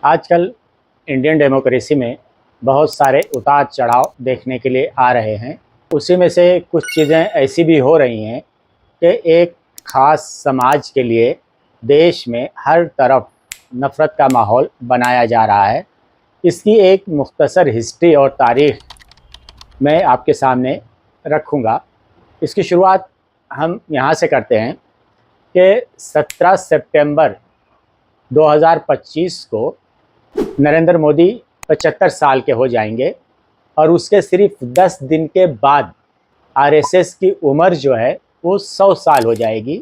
आजकल Indian democracy में बहुत सारे उतार चढ़ाव देखने के लिए आ रहे हैं। उसी में से कुछ चीज़ें ऐसी भी हो रही हैं कि एक ख़ास समाज के लिए देश में हर तरफ नफ़रत का माहौल बनाया जा रहा है। इसकी एक मुख्तसर हिस्ट्री और तारीख़ मैं आपके सामने रखूँगा। इसकी शुरुआत हम यहाँ से करते हैं कि 17 सितंबर 2025 को नरेंद्र मोदी 75 साल के हो जाएंगे और उसके सिर्फ 10 दिन के बाद आरएसएस की उम्र जो है वो 100 साल हो जाएगी।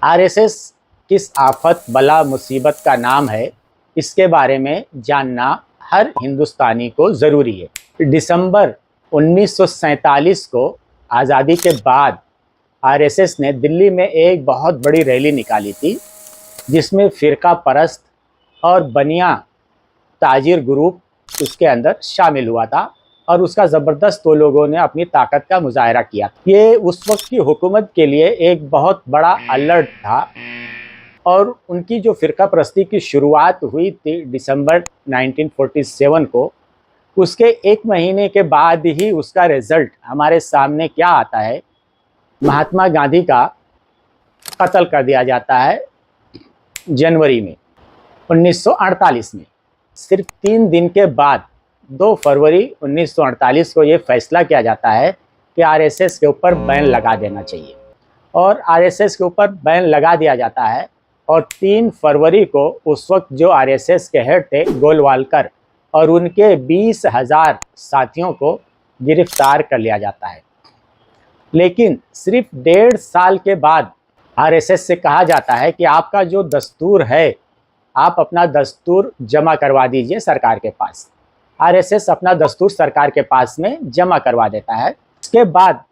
आरएसएस किस आफत बला मुसीबत का नाम है, इसके बारे में जानना हर हिंदुस्तानी को ज़रूरी है। दिसंबर 1947 को आज़ादी के बाद आरएसएस ने दिल्ली में एक बहुत बड़ी रैली निकाली थी, जिसमें फ़िरका परस्त और बनिया ताजिर ग्रुप उसके अंदर शामिल हुआ था और उसका ज़बरदस्त वो लोगों ने अपनी ताकत का मुजाहरा किया। ये उस वक्त की हुकूमत के लिए एक बहुत बड़ा अलर्ट था और उनकी जो फ़िरका परस्ती की शुरुआत हुई थी दिसंबर 1947 को, उसके एक महीने के बाद ही उसका रिज़ल्ट हमारे सामने क्या आता है। महात्मा गांधी का कत्ल कर दिया जाता है जनवरी में 1948 में। सिर्फ 3 दिन के बाद 2 फरवरी 1948 को ये फैसला किया जाता है कि आरएसएस के ऊपर बैन लगा देना चाहिए और आरएसएस के ऊपर बैन लगा दिया जाता है। और 3 फरवरी को उस वक्त जो आरएसएस के हेड थे गोलवालकर और उनके 20,000 साथियों को गिरफ्तार कर लिया जाता है। लेकिन सिर्फ 1.5 साल के बाद आरएसएस से कहा जाता है कि आपका जो दस्तूर है, आप अपना दस्तूर जमा करवा दीजिए सरकार के पास। आरएसएस अपना दस्तूर सरकार के पास में जमा करवा देता है। उसके बाद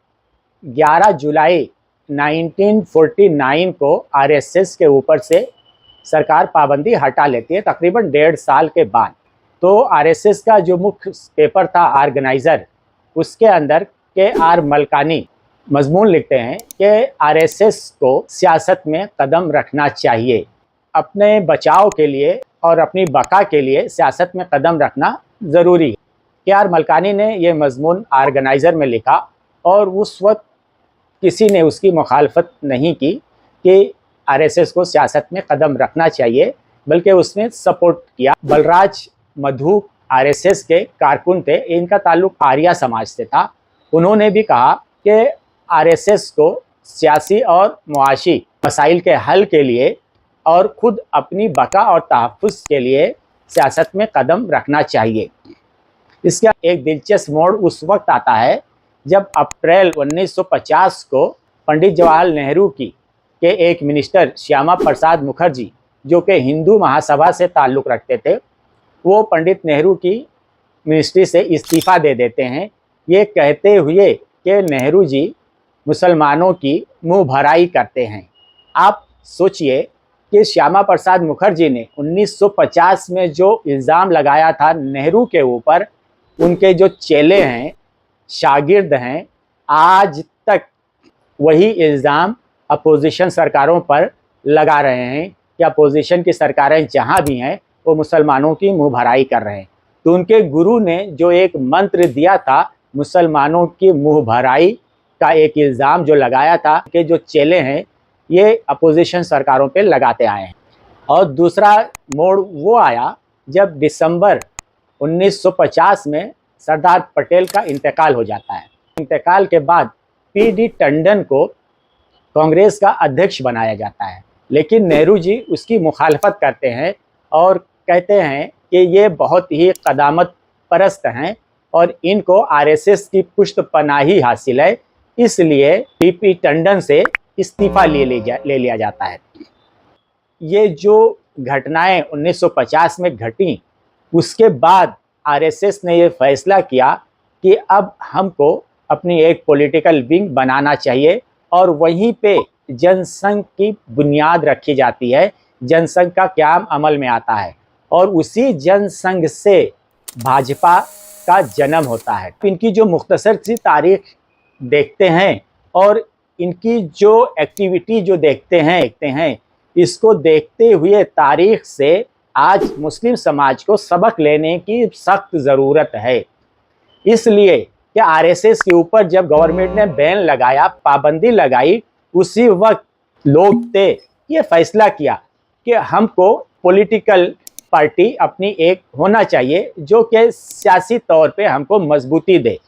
11 जुलाई 1949 को आरएसएस के ऊपर से सरकार पाबंदी हटा लेती है, तकरीबन 1.5 साल के बाद। तो आरएसएस का जो मुख्य पेपर था ऑर्गेनाइज़र, उसके अंदर के.आर. मलकानी मजमून लिखते हैं कि आरएसएस को सियासत में कदम रखना चाहिए, अपने बचाव के लिए और अपनी बका के लिए सियासत में कदम रखना ज़रूरी है। के.आर. मलकानी ने ये मजमून ऑर्गेनाइज़र में लिखा और उस वक्त किसी ने उसकी मुखालफत नहीं की कि आरएसएस को सियासत में कदम रखना चाहिए, बल्कि उसने सपोर्ट किया। बलराज मधु आरएसएस के कारकुन थे, इनका ताल्लुक आर्या समाज से था। उन्होंने भी कहा कि आरएसएस को सियासी और मुआशी मसाइल के हल के लिए और खुद अपनी बका और तहफ़्फ़ुज़ के लिए सियासत में कदम रखना चाहिए। इसका एक दिलचस्प मोड़ उस वक्त आता है जब अप्रैल 1950 को पंडित जवाहरलाल नेहरू के एक मिनिस्टर श्यामा प्रसाद मुखर्जी, जो कि हिंदू महासभा से ताल्लुक़ रखते थे, वो पंडित नेहरू की मिनिस्ट्री से इस्तीफ़ा दे देते हैं, ये कहते हुए कि नेहरू जी मुसलमानों की मुँह भराई करते हैं। आप सोचिए कि श्यामा प्रसाद मुखर्जी ने 1950 में जो इल्ज़ाम लगाया था नेहरू के ऊपर, उनके जो चेले हैं, शागिर्द हैं, आज तक वही इल्ज़ाम अपोजिशन सरकारों पर लगा रहे हैं कि अपोजिशन की सरकारें जहाँ भी हैं वो मुसलमानों की मुँह भराई कर रहे हैं। तो उनके गुरु ने जो एक मंत्र दिया था मुसलमानों की मुँह भराई का, एक इल्ज़ाम जो लगाया था कि जो चेले हैं ये अपोजिशन सरकारों पे लगाते आए हैं। और दूसरा मोड़ वो आया जब दिसंबर 1950 में सरदार पटेल का इंतकाल हो जाता है। इंतकाल के बाद पी.डी. टंडन को कांग्रेस का अध्यक्ष बनाया जाता है, लेकिन नेहरू जी उसकी मुखालफत करते हैं और कहते हैं कि ये बहुत ही क़दामत परस्त हैं और इनको आरएसएस की पुष्टपनाही हासिल है, इसलिए पी.पी. टंडन से इस्तीफ़ा ले लिया जाता है। ये जो घटनाएं 1950 में घटी, उसके बाद आरएसएस ने ये फैसला किया कि अब हमको अपनी एक पॉलिटिकल विंग बनाना चाहिए और वहीं पे जनसंघ की बुनियाद रखी जाती है, जनसंघ का क़याम अमल में आता है और उसी जनसंघ से भाजपा का जन्म होता है। इनकी जो मुख्तसर सी तारीख़ देखते हैं और इनकी जो एक्टिविटी जो देखते हैं, इसको देखते हुए तारीख़ से आज मुस्लिम समाज को सबक लेने की सख्त ज़रूरत है। इसलिए कि आरएसएस के ऊपर जब गवर्नमेंट ने बैन लगाया, पाबंदी लगाई, उसी वक्त लोग थे ये फैसला किया कि हमको पॉलिटिकल पार्टी अपनी एक होना चाहिए जो कि सियासी तौर पे हमको मजबूती दे।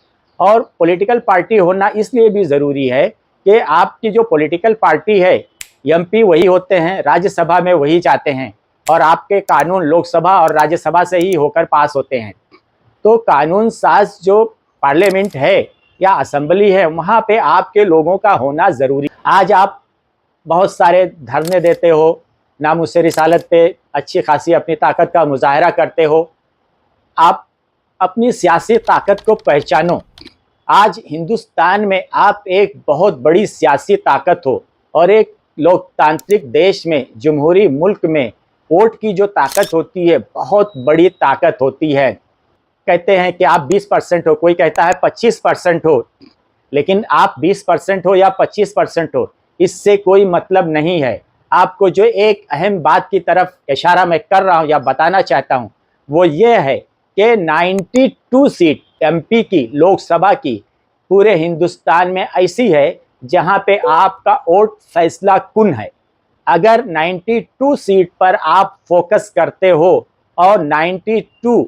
और पॉलिटिकल पार्टी होना इसलिए भी ज़रूरी है कि आपकी जो पॉलिटिकल पार्टी है, एमपी वही होते हैं, राज्यसभा में वही जाते हैं, और आपके कानून लोकसभा और राज्यसभा से ही होकर पास होते हैं। तो कानून साज जो पार्लियामेंट है या असेंबली है, वहाँ पे आपके लोगों का होना ज़रूरी। आज आप बहुत सारे धरने देते हो, नामुझसे रिसालत पे अच्छी खासी अपनी ताकत का मुजाहरा करते हो। आप अपनी सियासी ताकत को पहचानो। आज हिंदुस्तान में आप एक बहुत बड़ी सियासी ताकत हो, और एक लोकतांत्रिक देश में, जमहूरी मुल्क में वोट की जो ताकत होती है बहुत बड़ी ताकत होती है। कहते हैं कि आप 20% हो, कोई कहता है 25% हो, लेकिन आप 20% हो या 25% हो, इससे कोई मतलब नहीं है। आपको जो एक अहम बात की तरफ इशारा मैं कर रहा हूँ या बताना चाहता हूँ, वो ये है कि 92 सीट एमपी की, लोकसभा की, पूरे हिंदुस्तान में ऐसी है जहाँ पे आपका वोट फैसला कुन है। अगर 92 सीट पर आप फोकस करते हो और 92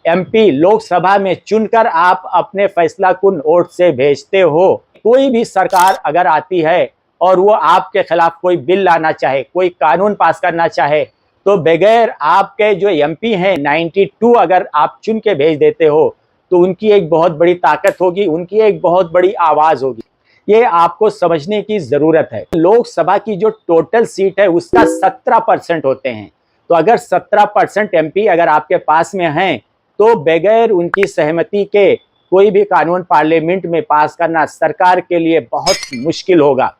एमपी लोकसभा में चुनकर आप अपने फैसला कुन वोट से भेजते हो, कोई भी सरकार अगर आती है और वो आपके खिलाफ कोई बिल लाना चाहे, कोई कानून पास करना चाहे, तो बगैर आपके जो एमपी हैं 92 अगर आप चुन के भेज देते हो, तो उनकी एक बहुत बड़ी ताकत होगी, उनकी एक बहुत बड़ी आवाज़ होगी। ये आपको समझने की ज़रूरत है। लोकसभा की जो टोटल सीट है उसका 17% होते हैं। तो अगर 17% एमपी अगर आपके पास में हैं, तो बगैर उनकी सहमति के कोई भी कानून पार्लियामेंट में पास करना सरकार के लिए बहुत मुश्किल होगा।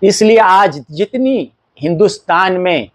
इसलिए आज जितनी हिंदुस्तान में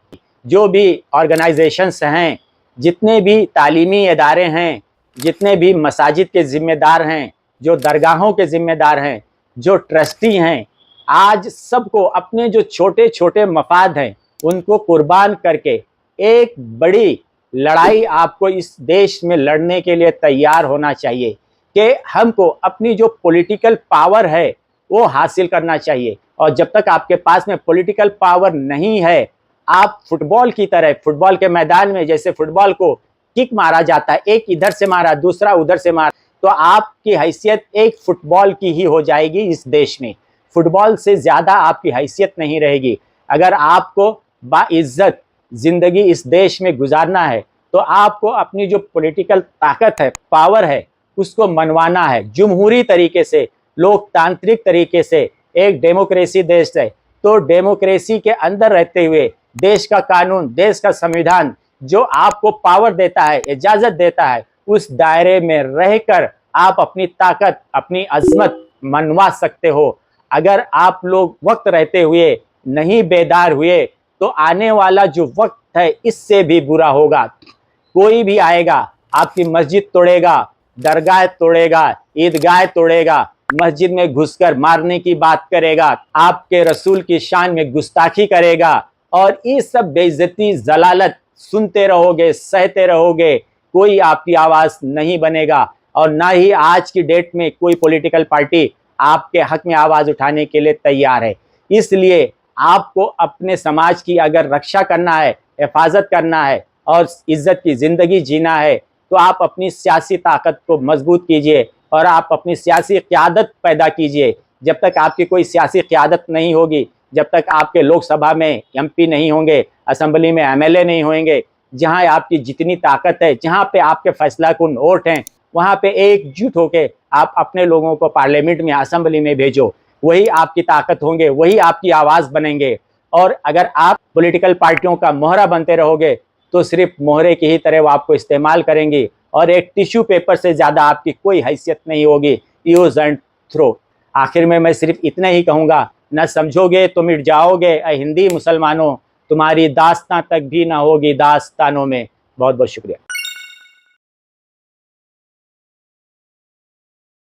जो भी ऑर्गेनाइजेशंस हैं, जितने भी तालीमी इदारे हैं, जितने भी मसाजिद के ज़िम्मेदार हैं, जो दरगाहों के ज़िम्मेदार हैं, जो ट्रस्टी हैं, आज सबको अपने जो छोटे छोटे मफाद हैं उनको कुर्बान करके एक बड़ी लड़ाई आपको इस देश में लड़ने के लिए तैयार होना चाहिए कि हमको अपनी जो पॉलिटिकल पावर है वो हासिल करना चाहिए। और जब तक आपके पास में पॉलिटिकल पावर नहीं है, आप फुटबॉल की तरह, फुटबॉल के मैदान में जैसे फुटबॉल को किक मारा जाता है, एक इधर से मारा, दूसरा उधर से मारा, तो आपकी हैसियत एक फुटबॉल की ही हो जाएगी। इस देश में फुटबॉल से ज़्यादा आपकी हैसियत नहीं रहेगी। अगर आपको बाइज्जत ज़िंदगी इस देश में गुजारना है, तो आपको अपनी जो पॉलिटिकल ताकत है, पावर है, उसको मनवाना है जमहूरी तरीके से, लोकतांत्रिक तरीके से। एक डेमोक्रेसी देश है, तो डेमोक्रेसी के अंदर रहते हुए देश का कानून, देश का संविधान जो आपको पावर देता है, इजाज़त देता है, उस दायरे में रहकर आप अपनी ताकत, अपनी अज़मत मनवा सकते हो। अगर आप लोग वक्त रहते हुए नहीं बेदार हुए, तो आने वाला जो वक्त है इससे भी बुरा होगा। कोई भी आएगा, आपकी मस्जिद तोड़ेगा, दरगाह तोड़ेगा, ईदगाह तोड़ेगा, मस्जिद में घुसकर मारने की बात करेगा, आपके रसूल की शान में गुस्ताखी करेगा, और ये सब बेइज्जती, जलालत सुनते रहोगे, सहते रहोगे, कोई आपकी आवाज़ नहीं बनेगा। और ना ही आज की डेट में कोई पॉलिटिकल पार्टी आपके हक में आवाज़ उठाने के लिए तैयार है। इसलिए आपको अपने समाज की अगर रक्षा करना है, हिफाजत करना है और इज़्ज़त की ज़िंदगी जीना है, तो आप अपनी सियासी ताकत को मजबूत कीजिए और आप अपनी सियासी क़यादत पैदा कीजिए। जब तक आपकी कोई सियासी क़यादत नहीं होगी, जब तक आपके लोकसभा में एमपी नहीं होंगे, असेंबली में एमएलए नहीं होंगे, जहां आपकी जितनी ताकत है, जहां पे आपके फैसला कुन वोट हैं, वहां पे एकजुट होकर आप अपने लोगों को पार्लियामेंट में, असेंबली में भेजो। वही आपकी ताकत होंगे, वही आपकी आवाज़ बनेंगे। और अगर आप पॉलिटिकल पार्टियों का मोहरा बनते रहोगे, तो सिर्फ मोहरे की ही तरह वो आपको इस्तेमाल करेंगी, और एक टिश्यू पेपर से ज़्यादा आपकी कोई हैसियत नहीं होगी। Use and throw. आखिर में मैं सिर्फ इतना ही कहूँगा, न समझोगे तो मिट जाओगे ए हिंदी मुसलमानों, तुम्हारी दास्तां तक भी ना होगी दास्तानों में। बहुत बहुत शुक्रिया।